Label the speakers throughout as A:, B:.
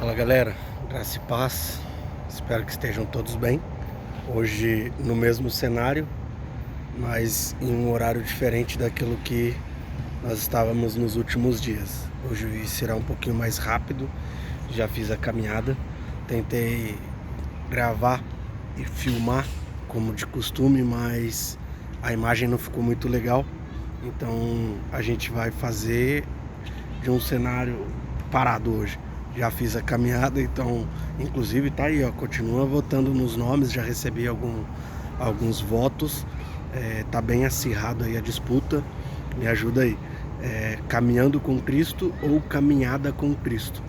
A: Fala galera, graça e paz, espero que estejam todos bem. Hoje no mesmo cenário, mas em um horário diferente daquilo que nós estávamos nos últimos dias. Hoje será um pouquinho mais rápido, já fiz a caminhada, tentei gravar e filmar como de costume, mas a imagem não ficou muito legal. Então a gente vai fazer de um cenário parado hoje. Já fiz a caminhada, então inclusive tá aí, ó, continua votando nos nomes, já recebi alguns votos, tá bem acirrado aí a disputa, me ajuda aí, caminhando com Cristo ou caminhada com Cristo.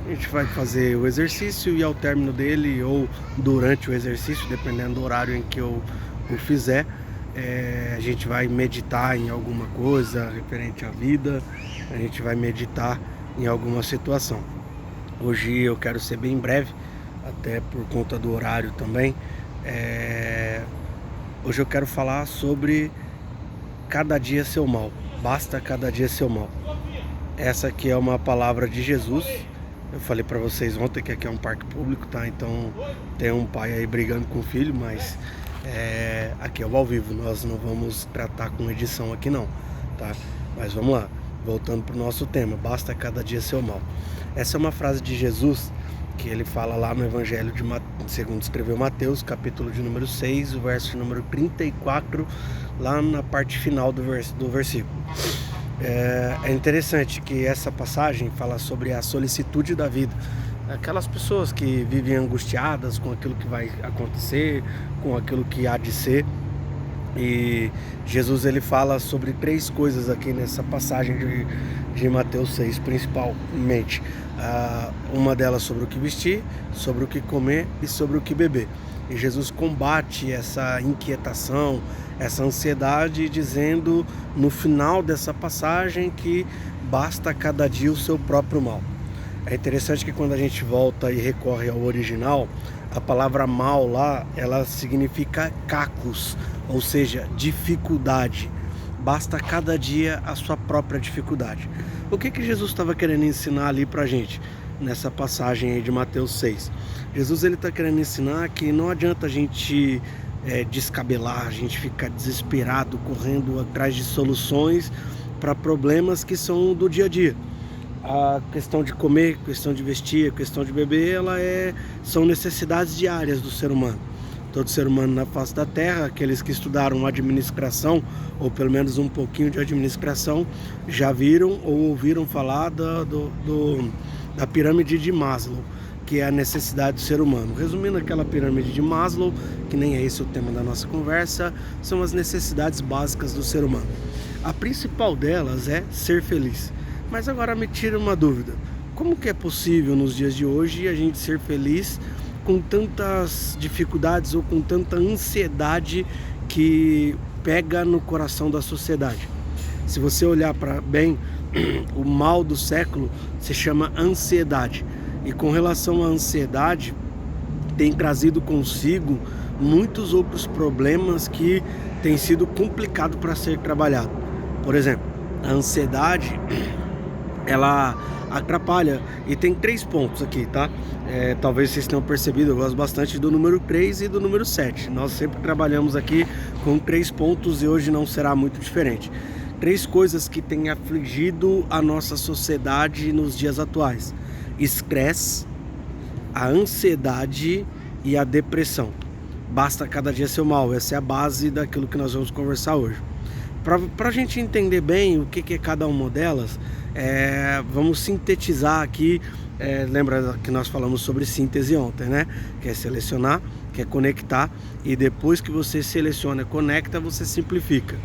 A: A gente vai fazer o exercício e ao término dele ou durante o exercício, dependendo do horário em que eu o fizer, a gente vai meditar em alguma coisa referente à vida, a gente vai meditar em alguma situação. Hoje eu quero ser bem breve, até por conta do horário também. Hoje eu quero falar sobre cada dia seu mal, basta cada dia seu mal. Essa aqui é uma palavra de Jesus. Eu falei para vocês ontem que aqui é um parque público, tá? Então tem um pai aí brigando com o filho, mas aqui é o ao vivo, nós não vamos tratar com edição aqui não, tá? Mas vamos lá, voltando para o nosso tema, basta cada dia seu mal. Essa é uma frase de Jesus que ele fala lá no Evangelho de segundo escreveu Mateus, capítulo de número 6, o verso número 34, lá na parte final do versículo. É interessante que essa passagem fala sobre a solicitude da vida. Aquelas pessoas que vivem angustiadas com aquilo que vai acontecer, com aquilo que há de ser. E Jesus ele fala sobre três coisas aqui nessa passagem de Mateus 6, principalmente. Uma delas sobre o que vestir, sobre o que comer e sobre o que beber. E Jesus combate essa inquietação, essa ansiedade, dizendo no final dessa passagem que basta cada dia o seu próprio mal. É interessante que quando a gente volta e recorre ao original, a palavra mal lá, ela significa cacos, ou seja, dificuldade. Basta cada dia a sua própria dificuldade. O que Jesus estava querendo ensinar ali pra gente, nessa passagem aí de Mateus 6? Jesus ele está querendo ensinar que não adianta a gente descabelar, a gente ficar desesperado, correndo atrás de soluções para problemas que são do dia a dia. A questão de comer, questão de vestir, questão de beber, são necessidades diárias do ser humano. Todo ser humano na face da terra, aqueles que estudaram administração, ou pelo menos um pouquinho de administração, já viram ou ouviram falar da pirâmide de Maslow, que é a necessidade do ser humano. Resumindo, aquela pirâmide de Maslow, que nem é esse o tema da nossa conversa, são as necessidades básicas do ser humano. A principal delas é ser feliz. Mas agora me tira uma dúvida, como que é possível nos dias de hoje a gente ser feliz com tantas dificuldades ou com tanta ansiedade que pega no coração da sociedade? Se você olhar para bem, o mal do século se chama ansiedade. E com relação à ansiedade, tem trazido consigo muitos outros problemas que têm sido complicado para ser trabalhado. Por exemplo, a ansiedade ela atrapalha, e tem 3 pontos aqui, tá? Talvez vocês tenham percebido, eu gosto bastante do número 3 e do número 7. Nós sempre trabalhamos aqui com 3 pontos e hoje não será muito diferente. 3 coisas que têm afligido a nossa sociedade nos dias atuais: estresse, a ansiedade e a depressão. Basta cada dia seu mal, essa é a base daquilo que nós vamos conversar hoje. Para a gente entender bem o que é cada uma delas, vamos sintetizar aqui. Lembra que nós falamos sobre síntese ontem, né? Que é selecionar, que é conectar, e depois que você seleciona e conecta, você simplifica.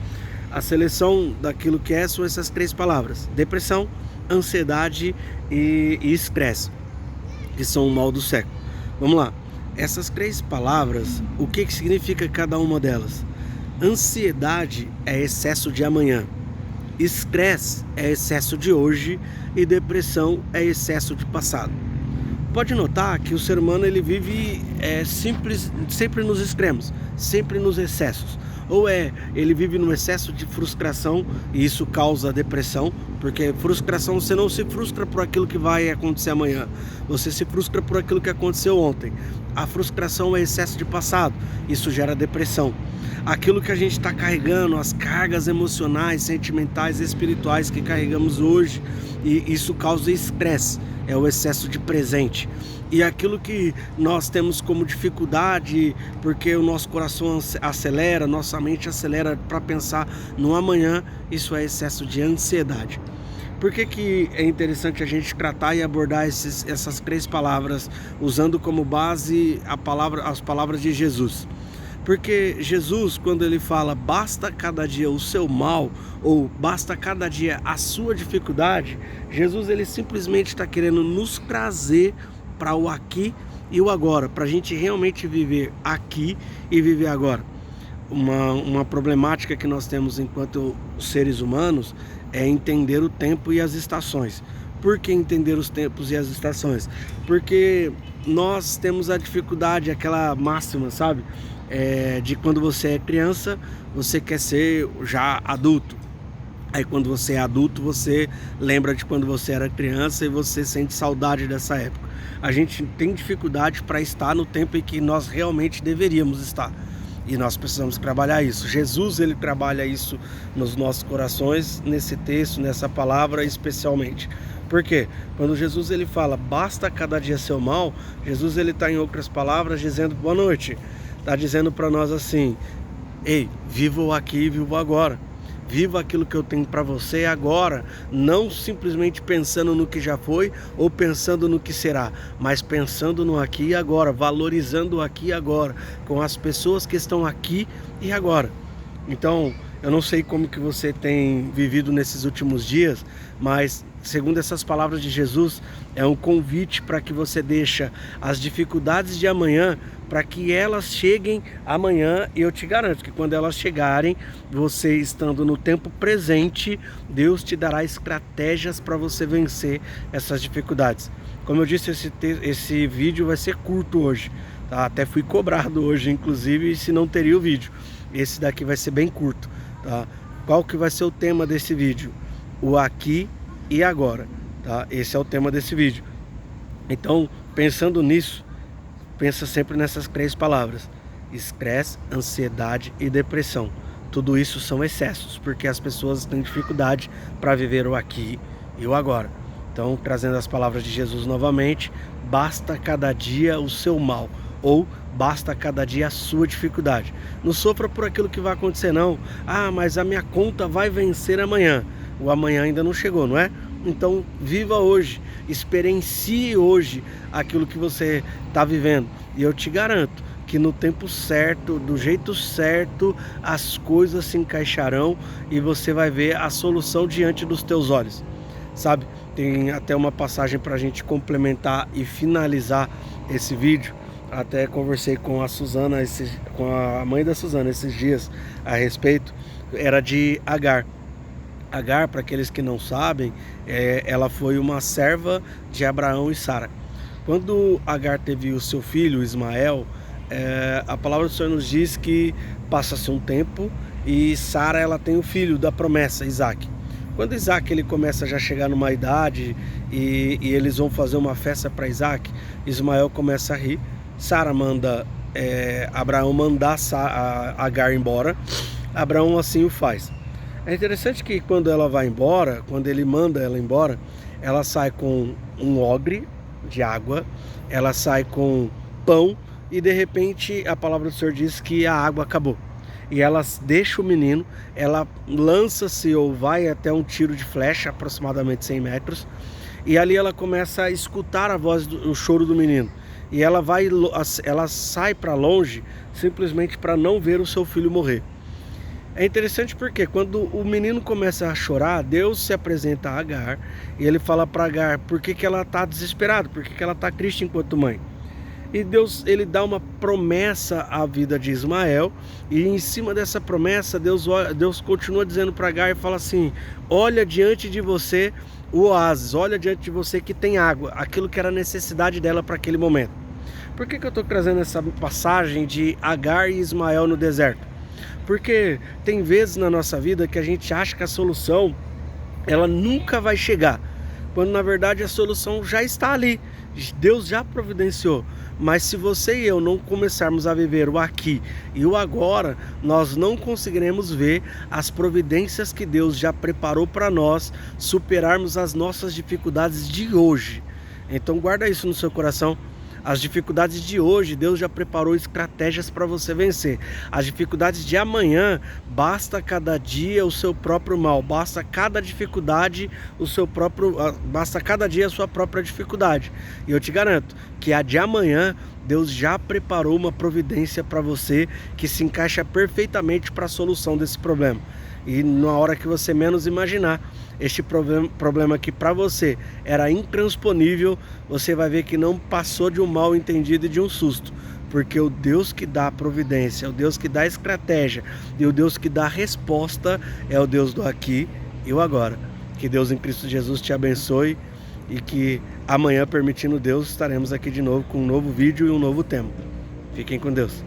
A: A seleção daquilo que são essas 3 palavras: depressão, ansiedade e estresse, que são o mal do século. Vamos lá, essas 3 palavras, o que significa cada uma delas? Ansiedade é excesso de amanhã, estresse é excesso de hoje e depressão é excesso de passado. pode notar que o ser humano ele vive sempre nos extremos, sempre nos excessos. Ou ele vive num excesso de frustração e isso causa depressão, porque frustração, você não se frustra por aquilo que vai acontecer amanhã, você se frustra por aquilo que aconteceu ontem. A frustração é excesso de passado, isso gera depressão. Aquilo que a gente está carregando, as cargas emocionais, sentimentais, espirituais que carregamos hoje, e isso causa estresse, é o excesso de presente. E aquilo que nós temos como dificuldade, porque o nosso coração acelera, nossa mente acelera para pensar no amanhã, isso é excesso de ansiedade. Por que é interessante a gente tratar e abordar essas 3 palavras, usando como base as palavras de Jesus? Porque Jesus, quando ele fala basta cada dia o seu mal, ou basta cada dia a sua dificuldade, Jesus ele simplesmente está querendo nos trazer para o aqui e o agora, para a gente realmente viver aqui e viver agora. Uma problemática que nós temos enquanto seres humanos é entender o tempo e as estações. Por que entender os tempos e as estações? Porque nós temos a dificuldade, aquela máxima, sabe? De quando você é criança, você quer ser já adulto. Aí quando você é adulto, você lembra de quando você era criança e você sente saudade dessa época. A gente tem dificuldade para estar no tempo em que nós realmente deveríamos estar. E nós precisamos trabalhar isso. Jesus, ele trabalha isso nos nossos corações, nesse texto, nessa palavra especialmente. Por quê? Quando Jesus ele fala, basta cada dia seu mal, Jesus ele está em outras palavras dizendo boa noite. Está dizendo para nós assim, ei, viva o aqui e viva o agora. Viva aquilo que eu tenho para você agora, não simplesmente pensando no que já foi ou pensando no que será, mas pensando no aqui e agora, valorizando o aqui e agora, com as pessoas que estão aqui e agora. Então, eu não sei como que você tem vivido nesses últimos dias, mas segundo essas palavras de Jesus, é um convite para que você deixe as dificuldades de amanhã, para que elas cheguem amanhã, e eu te garanto que quando elas chegarem, você estando no tempo presente, Deus te dará estratégias para você vencer essas dificuldades. Como eu disse, esse vídeo vai ser curto hoje, tá? Até fui cobrado hoje, inclusive, se não teria o vídeo. Esse daqui vai ser bem curto, tá? Qual que vai ser o tema desse vídeo? O aqui e agora, tá? Esse é o tema desse vídeo. Então, pensando nisso, pensa sempre nessas 3 palavras: estresse, ansiedade e depressão. Tudo isso são excessos, porque as pessoas têm dificuldade para viver o aqui e o agora. Então, trazendo as palavras de Jesus novamente, basta cada dia o seu mal, ou basta cada dia a sua dificuldade. Não sofra por aquilo que vai acontecer não. Ah, mas a minha conta vai vencer amanhã. O amanhã ainda não chegou, não é? Então viva hoje, experiencie hoje aquilo que você está vivendo. E eu te garanto que no tempo certo, do jeito certo, as coisas se encaixarão e você vai ver a solução diante dos teus olhos. Sabe, tem até uma passagem para a gente complementar e finalizar esse vídeo. Até conversei com a Suzana, com a mãe da Suzana esses dias a respeito. Era de Agar. Agar, para aqueles que não sabem, ela foi uma serva de Abraão e Sara. Quando Agar teve o seu filho Ismael, a palavra do Senhor nos diz que passa-se um tempo e Sara ela tem o filho da promessa, Isaac. Quando Isaac ele começa já a chegar numa idade e eles vão fazer uma festa para Isaac, Ismael começa a rir. Sara manda Abraão mandar Agar embora. Abraão assim o faz. É interessante que quando ela vai embora, quando ele manda ela embora, ela sai com um odre de água, ela sai com pão e de repente a palavra do Senhor diz que a água acabou. E ela deixa o menino, ela lança-se ou vai até um tiro de flecha, aproximadamente 100 metros, e ali ela começa a escutar a voz o choro do menino. E ela sai para longe simplesmente para não ver o seu filho morrer. É interessante porque quando o menino começa a chorar, Deus se apresenta a Agar e ele fala para Agar por que ela está desesperada, por que ela está triste enquanto mãe. E Deus, ele dá uma promessa à vida de Ismael, e em cima dessa promessa, Deus continua dizendo para Agar e fala assim: olha diante de você o oásis, olha diante de você que tem água, aquilo que era a necessidade dela para aquele momento. Por que eu estou trazendo essa passagem de Agar e Ismael no deserto? Porque tem vezes na nossa vida que a gente acha que a solução ela nunca vai chegar, quando na verdade a solução já está ali, Deus já providenciou. Mas se você e eu não começarmos a viver o aqui e o agora, nós não conseguiremos ver as providências que Deus já preparou para nós superarmos as nossas dificuldades de hoje. Então guarda isso no seu coração. As dificuldades de hoje, Deus já preparou estratégias para você vencer. As dificuldades de amanhã, basta cada dia o seu próprio mal, basta cada dificuldade basta cada dia a sua própria dificuldade. E eu te garanto que a de amanhã, Deus já preparou uma providência para você que se encaixa perfeitamente para a solução desse problema. E na hora que você menos imaginar, este problema que para você era intransponível, você vai ver que não passou de um mal entendido e de um susto. Porque o Deus que dá a providência, o Deus que dá a estratégia e o Deus que dá a resposta é o Deus do aqui e o agora. Que Deus em Cristo Jesus te abençoe e que amanhã, permitindo Deus, estaremos aqui de novo com um novo vídeo e um novo tema. Fiquem com Deus.